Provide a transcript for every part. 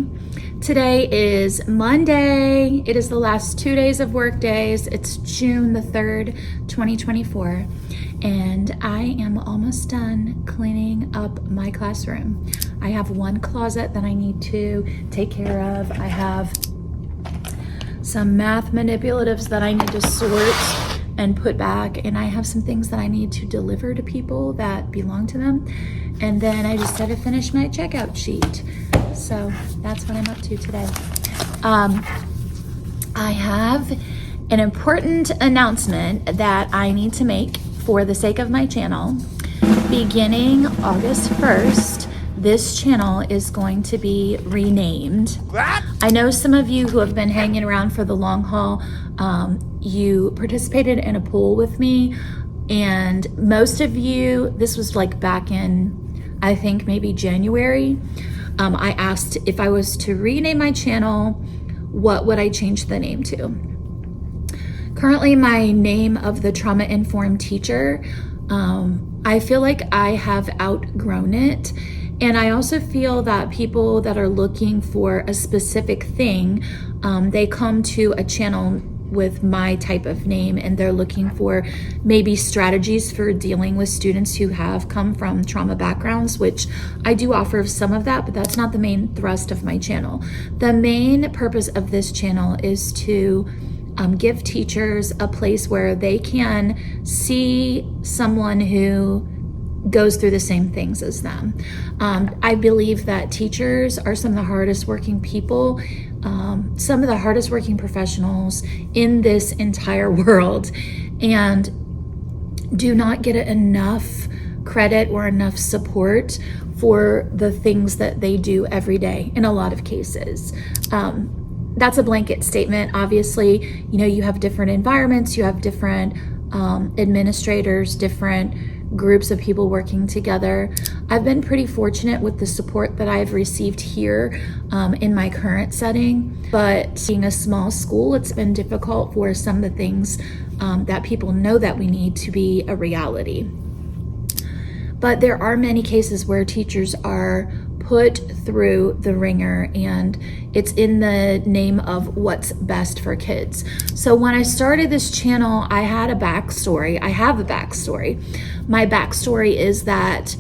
morning. Today is Monday. It is the last 2 days of work days. It's June the 3rd, 2024, and I am almost done cleaning up my classroom. I have one closet that I need to take care of. I have some math manipulatives that I need to sort and put back, and I have some things that I need to deliver to people that belong to them. And then I just had to finish my checkout sheet. So that's what I'm up to today. I have an important announcement that I need to make for the sake of my channel. Beginning August 1st, this channel is going to be renamed. I know some of you who have been hanging around for the long haul, you participated in a poll with me, and most of you, this was like back in, I think maybe January, I asked if I was to rename my channel, what would I change the name to? Currently, my name of the trauma-informed teacher, I feel like I have outgrown it. And I also feel that people that are looking for a specific thing, they come to a channel with my type of name, and they're looking for maybe strategies for dealing with students who have come from trauma backgrounds, which I do offer some of that, but that's not the main thrust of my channel. The main purpose of this channel is to give teachers a place where they can see someone who goes through the same things as them. I believe that teachers are some of the hardest working people, some of the hardest working professionals in this entire world, and do not get enough credit or enough support for the things that they do every day in a lot of cases. That's a blanket statement. Obviously, you know, you have different environments, you have different administrators, different groups of people working together. I've been pretty fortunate with the support that I've received here in my current setting, but being a small school, it's been difficult for some of the things that people know that we need to be a reality. But there are many cases where teachers are put through the ringer, and it's in the name of what's best for kids. So when I started this channel, I had a backstory. I have a backstory. My backstory is that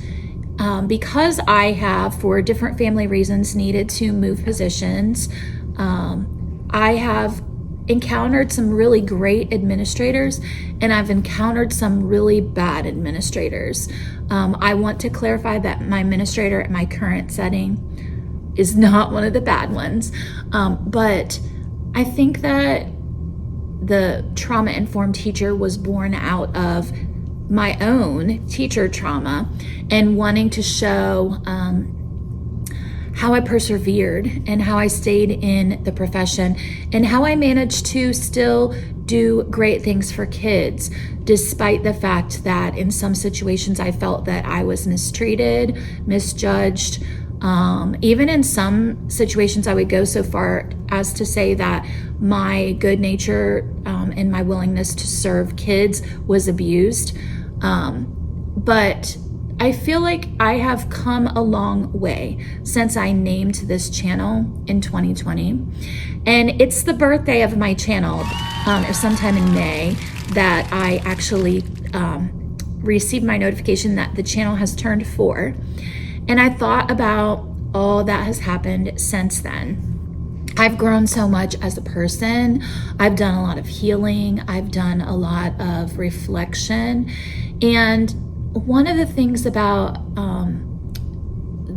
because I have, for different family reasons, needed to move positions, I have encountered some really great administrators, and I've encountered some really bad administrators. I want to clarify that my administrator at my current setting is not one of the bad ones, but I think that the trauma-informed teacher was born out of my own teacher trauma and wanting to show how I persevered and how I stayed in the profession and how I managed to still do great things for kids, despite the fact that in some situations I felt that I was mistreated, misjudged. Even in some situations, I would go so far as to say that my good nature and my willingness to serve kids was abused. But I feel like I have come a long way since I named this channel in 2020. And it's the birthday of my channel, sometime in May, that I actually received my notification that the channel has turned 4. And I thought about all that has happened since then. I've grown so much as a person. I've done a lot of healing. I've done a lot of reflection. And one of the things about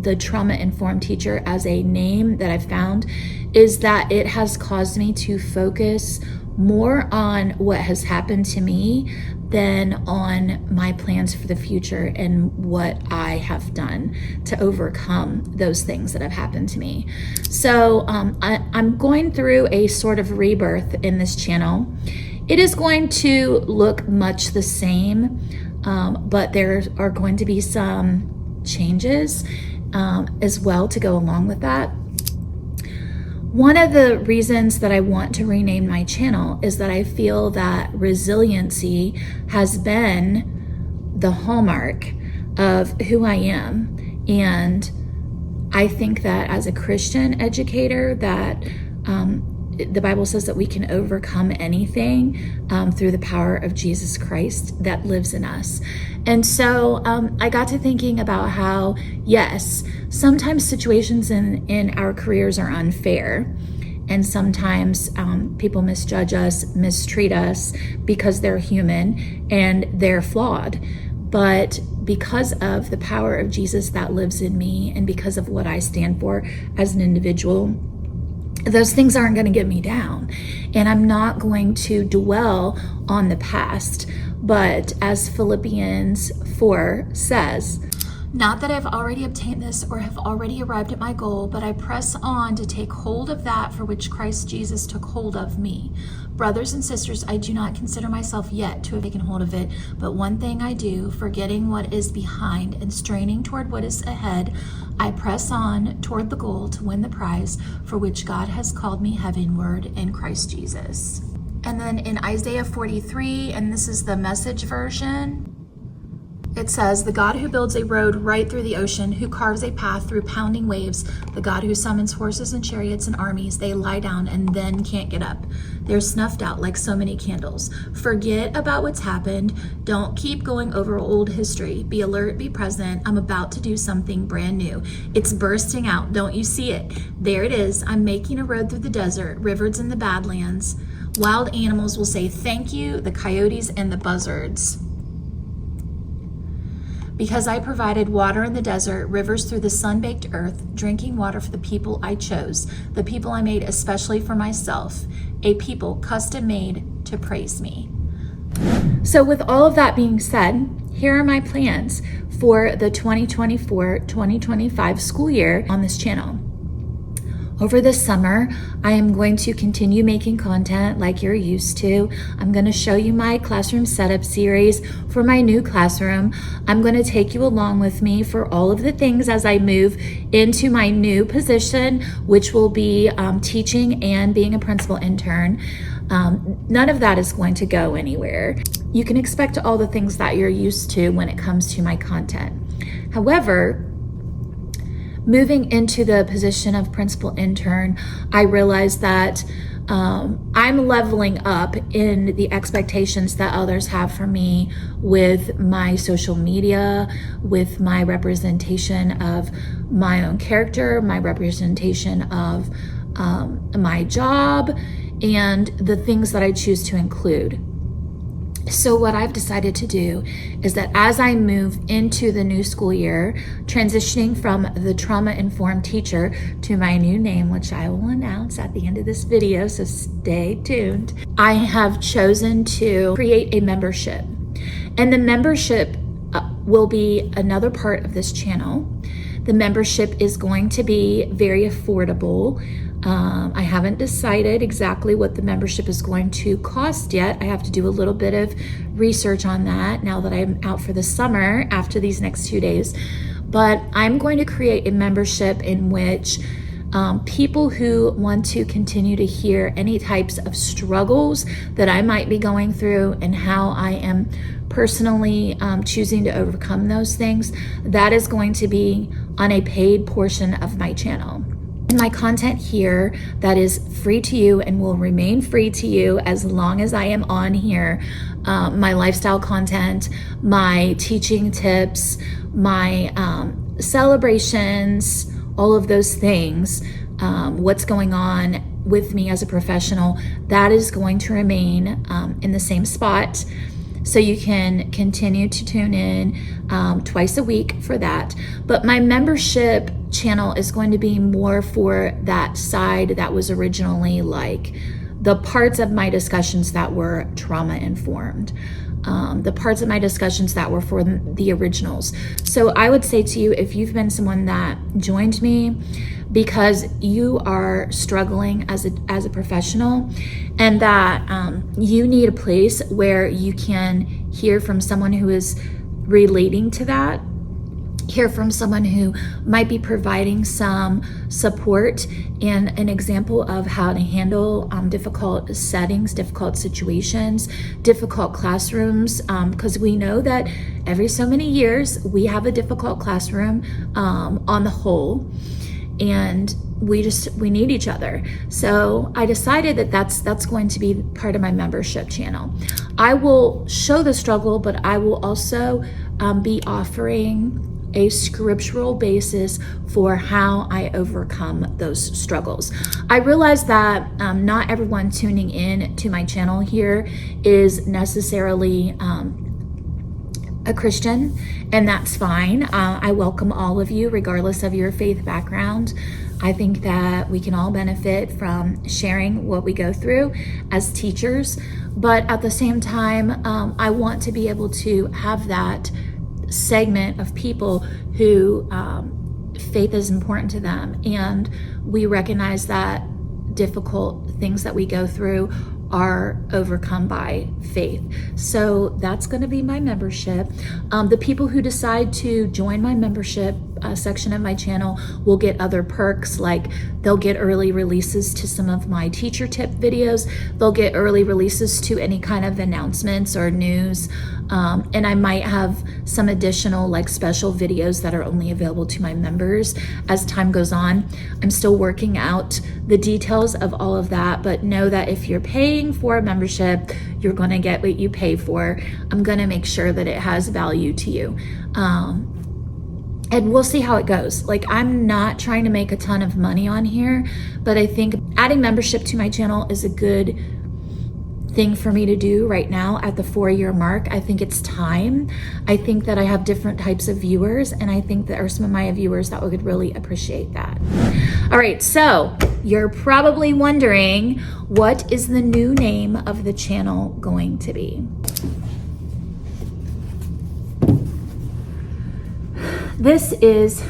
the trauma-informed teacher as a name that I've found is that it has caused me to focus more on what has happened to me than on my plans for the future and what I have done to overcome those things that have happened to me. So I'm going through a sort of rebirth in this channel. It is going to look much the same, but there are going to be some changes as well to go along with that. One of the reasons that I want to rename my channel is that I feel that resiliency has been the hallmark of who I am, and I think that as a Christian educator, that the Bible says that we can overcome anything through the power of Jesus Christ that lives in us. And so I got to thinking about how, yes, sometimes situations in our careers are unfair. And sometimes people misjudge us, mistreat us because they're human and they're flawed. But because of the power of Jesus that lives in me and because of what I stand for as an individual, those things aren't going to get me down. And I'm not going to dwell on the past. But as Philippians 4 says, not that I've already obtained this or have already arrived at my goal, but I press on to take hold of that for which Christ Jesus took hold of me. Brothers and sisters, I do not consider myself yet to have taken hold of it, but one thing I do, forgetting what is behind and straining toward what is ahead, I press on toward the goal to win the prize for which God has called me heavenward in Christ Jesus. And then in Isaiah 43, and this is the Message version, it says, the God who builds a road right through the ocean, who carves a path through pounding waves, the God who summons horses and chariots and armies, they lie down and then can't get up. They're snuffed out like so many candles. Forget about what's happened. Don't keep going over old history. Be alert, be present. I'm about to do something brand new. It's bursting out. Don't you see it? There it is. I'm making a road through the desert, rivers in the badlands. Wild animals will say thank you, the coyotes and the buzzards. Because I provided water in the desert, rivers through the sun-baked earth, drinking water for the people I chose, the people I made especially for myself, a people custom made to praise me. So with all of that being said, here are my plans for the 2024-2025 school year on this channel. Over this summer, I am going to continue making content like you're used to. I'm going to show you my classroom setup series for my new classroom. I'm going to take you along with me for all of the things as I move into my new position, which will be teaching and being a principal intern. None of that is going to go anywhere. You can expect all the things that you're used to when it comes to my content. However, moving into the position of principal intern, I realized that I'm leveling up in the expectations that others have for me with my social media, with my representation of my own character, my representation of my job, and the things that I choose to include. So what I've decided to do is that as I move into the new school year, transitioning from the trauma-informed teacher to my new name, which I will announce at the end of this video, so stay tuned, I have chosen to create a membership. And the membership will be another part of this channel. The membership is going to be very affordable. I haven't decided exactly what the membership is going to cost yet. I have to do a little bit of research on that now that I'm out for the summer after these next 2 days. But I'm going to create a membership in which people who want to continue to hear any types of struggles that I might be going through and how I am personally choosing to overcome those things, that is going to be on a paid portion of my channel. My content here that is free to you and will remain free to you as long as I am on here, my lifestyle content, my teaching tips, my celebrations, all of those things, what's going on with me as a professional, that is going to remain in the same spot. So you can continue to tune in twice a week for that. But my membership channel is going to be more for that side that was originally like the parts of my discussions that were trauma informed. The parts of my discussions that were for the originals. So I would say to you, if you've been someone that joined me because you are struggling as a professional and that you need a place where you can hear from someone who is relating to that, hear from someone who might be providing some support and an example of how to handle difficult settings, difficult situations, difficult classrooms, because we know that every so many years we have a difficult classroom on the whole. and we need each other. So I decided that that's going to be part of my membership channel. I will show the struggle, but I will also be offering a scriptural basis for how I overcome those struggles. I realize that not everyone tuning in to my channel here is necessarily a Christian, and that's fine. I welcome all of you, regardless of your faith background. I think that we can all benefit from sharing what we go through as teachers, but at the same time, I want to be able to have that segment of people who faith is important to them, and we recognize that difficult things that we go through are overcome by faith. So that's going to be my membership. The people who decide to join my membership section of my channel will get other perks, like they'll get early releases to some of my teacher tip videos. They'll get early releases to any kind of announcements or news. And I might have some additional like special videos that are only available to my members as time goes on. I'm still working out the details of all of that, but know that if you're paying for a membership, you're going to get what you pay for. I'm going to make sure that it has value to you. And we'll see how it goes. Like, I'm not trying to make a ton of money on here, but I think adding membership to my channel is a good thing for me to do right now at the 4-year mark. I think it's time. I think that I have different types of viewers, and I think there are some of my viewers that would really appreciate that. All right, so you're probably wondering, what is the new name of the channel going to be? This is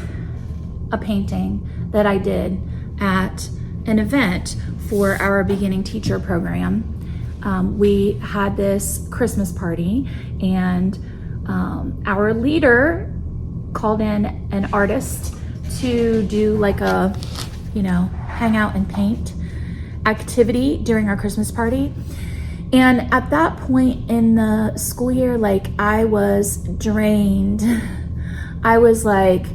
a painting that I did at an event for our beginning teacher program. We had this Christmas party, and our leader called in an artist to do like a, hang out and paint activity during our Christmas party. And at that point in the school year, like, I was drained. I was like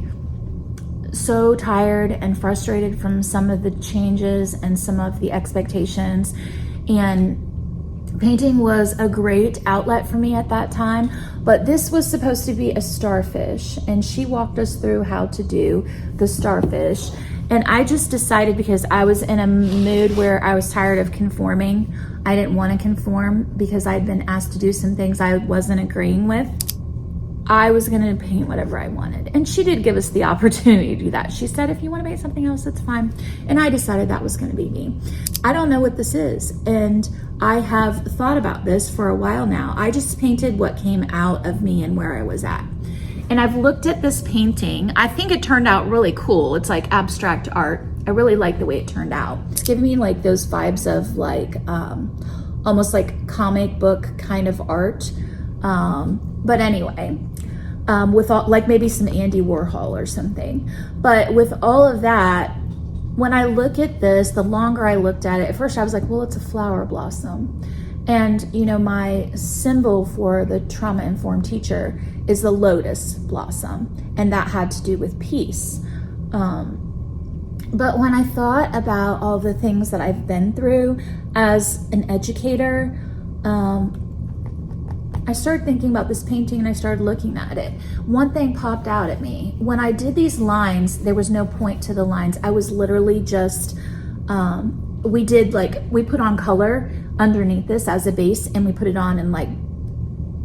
so tired and frustrated from some of the changes and some of the expectations, and painting was a great outlet for me at that time. But this was supposed to be a starfish, and she walked us through how to do the starfish. And I just decided, because I was in a mood where I was tired of conforming, I didn't want to conform because I'd been asked to do some things I wasn't agreeing with. I was going to paint whatever I wanted. And she did give us the opportunity to do that. She said, if you want to paint something else, that's fine. And I decided that was going to be me. I don't know what this is, and I have thought about this for a while now. I just painted what came out of me and where I was at. And I've looked at this painting. I think it turned out really cool. It's like abstract art. I really like the way it turned out. It's giving me like those vibes of like almost like comic book kind of art. But anyway, with all, like maybe some Andy Warhol or something. But with all of that, when I look at this, the longer I looked at it, at first I was like, well, it's a flower blossom. And my symbol for the trauma-informed teacher is the lotus blossom, and that had to do with peace. But when I thought about all the things that I've been through as an educator, I started thinking about this painting, and I started looking at it. One thing popped out at me. When I did these lines, there was no point to the lines. I was literally just, we put on color underneath this as a base, and we put it on in like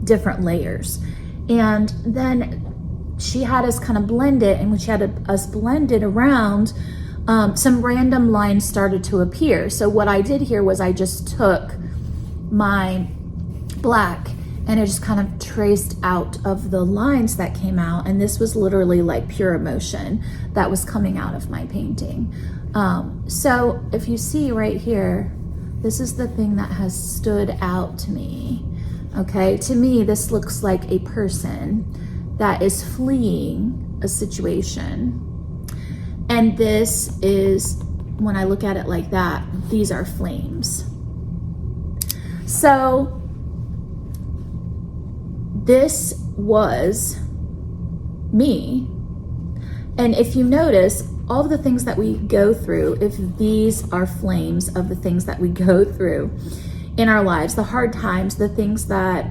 different layers. And then she had us kind of blend it, and when she had us blend it around, some random lines started to appear. So what I did here was I just took my black and I just kind of traced out of the lines that came out, and this was literally like pure emotion that was coming out of my painting. So if you see right here, this is the thing that has stood out to me. Okay, to me, this looks like a person that is fleeing a situation. And this is, when I look at it like that, these are flames. So this was me. And if you notice, all of the things that we go through, if these are flames of the things that we go through in our lives, the hard times, the things that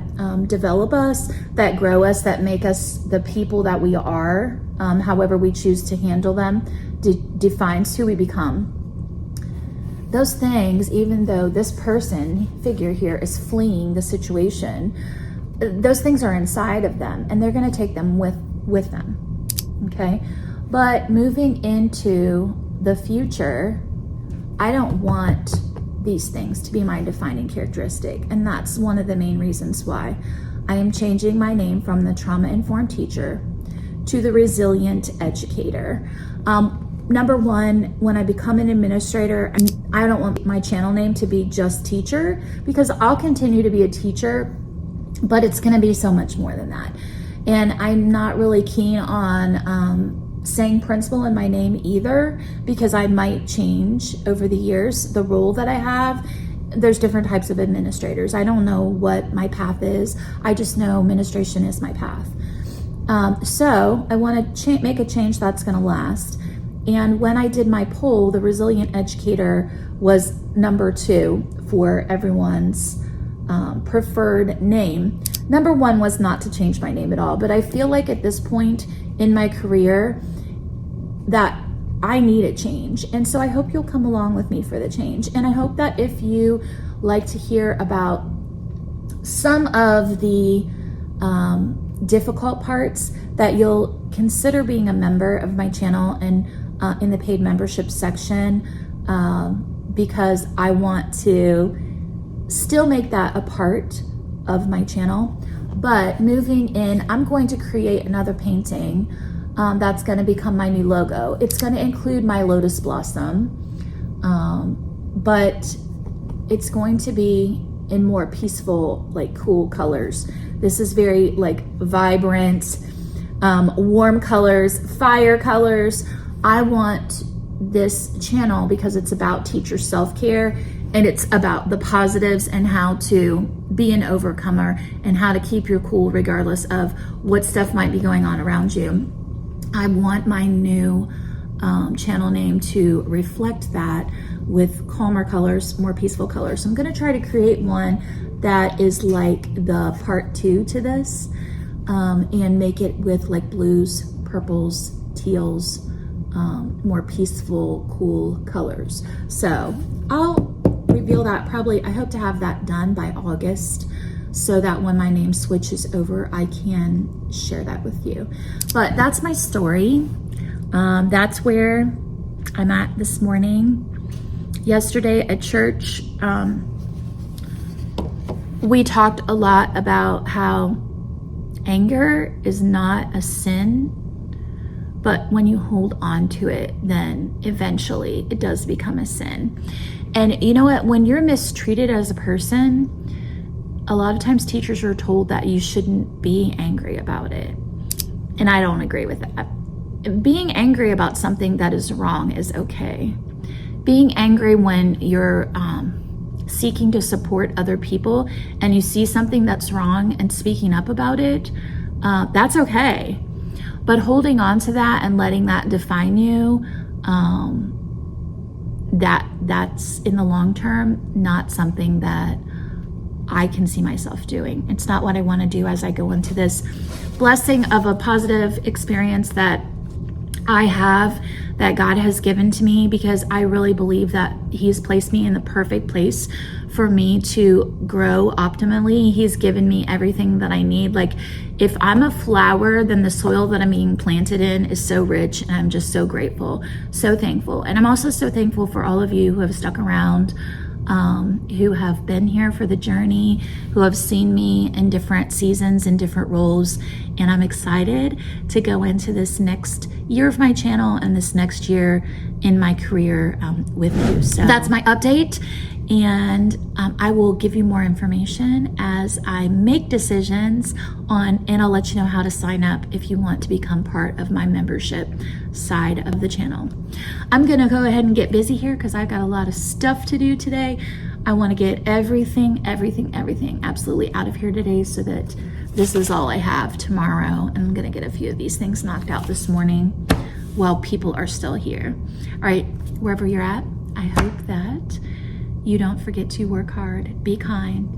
develop us, that grow us, that make us the people that we are, however we choose to handle them, defines who we become. Those things, even though this figure here is fleeing the situation, those things are inside of them, and they're going to take them with them, okay? But moving into the future, I don't want these things to be my defining characteristic, and that's one of the main reasons why I am changing my name from the trauma-informed teacher to the resilient educator. Number one, when I become an administrator, I don't want my channel name to be just teacher, because I'll continue to be a teacher, but it's going to be so much more than that. And I'm not really keen on saying principal in my name either, because I might change over the years the role that I have. There's different types of administrators. I don't know what my path is. I just know administration is my path. So I want to make a change that's going to last. And when I did my poll, the resilient educator was number 2 for everyone's preferred name. Number 1 was not to change my name at all, but I feel like at this point in my career that I need a change. And so I hope you'll come along with me for the change. And I hope that if you like to hear about some of the difficult parts, that you'll consider being a member of my channel and in the paid membership section, because I want to still make that a part of my channel. But moving in, I'm going to create another painting that's going to become my new logo. It's going to include my lotus blossom, but it's going to be in more peaceful, like cool colors. This is very like vibrant, warm colors, fire colors. I want this channel, because it's about teacher self-care, and it's about the positives and how to be an overcomer and how to keep your cool regardless of what stuff might be going on around you. I want my new channel name to reflect that with calmer colors, more peaceful colors. So I'm going to try to create one that is like the part 2 to this, and make it with like blues, purples, teals, more peaceful, cool colors. So I'll reveal that probably, I hope to have that done by August, so that when my name switches over, I can share that with you. But that's my story. That's where I'm at this morning. Yesterday at church, we talked a lot about how anger is not a sin, but when you hold on to it, then eventually it does become a sin. And you know what? When you're mistreated as a person, a lot of times teachers are told that you shouldn't be angry about it. And I don't agree with that. Being angry about something that is wrong is okay. Being angry when you're seeking to support other people and you see something that's wrong and speaking up about it, that's okay. But holding on to that and letting that define you, that's in the long term not something that I can see myself doing. It's not what I want to do as I go into this blessing of a positive experience that I have, that God has given to me, because I really believe that He's placed me in the perfect place for me to grow optimally. He's given me everything that I need. Like, if I'm a flower, then the soil that I'm being planted in is so rich, and I'm just so grateful, so thankful. And I'm also so thankful for all of you who have stuck around, who have been here for the journey, who have seen me in different seasons and different roles. And I'm excited to go into this next year of my channel and this next year in my career with you. So that's my update. And I will give you more information as I make decisions on, and I'll let you know how to sign up if you want to become part of my membership side of the channel. I'm gonna go ahead and get busy here because I've got a lot of stuff to do today. I want to get everything absolutely out of here today, so that this is all I have tomorrow. And I'm gonna get a few of these things knocked out this morning. while people are still here. All right, wherever you're at, I hope that you don't forget to work hard, be kind,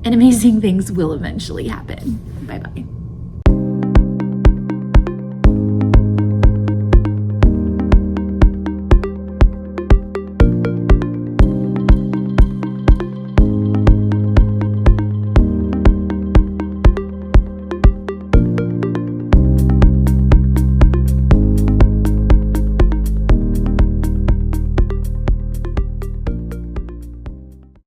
and amazing things will eventually happen. Bye-bye.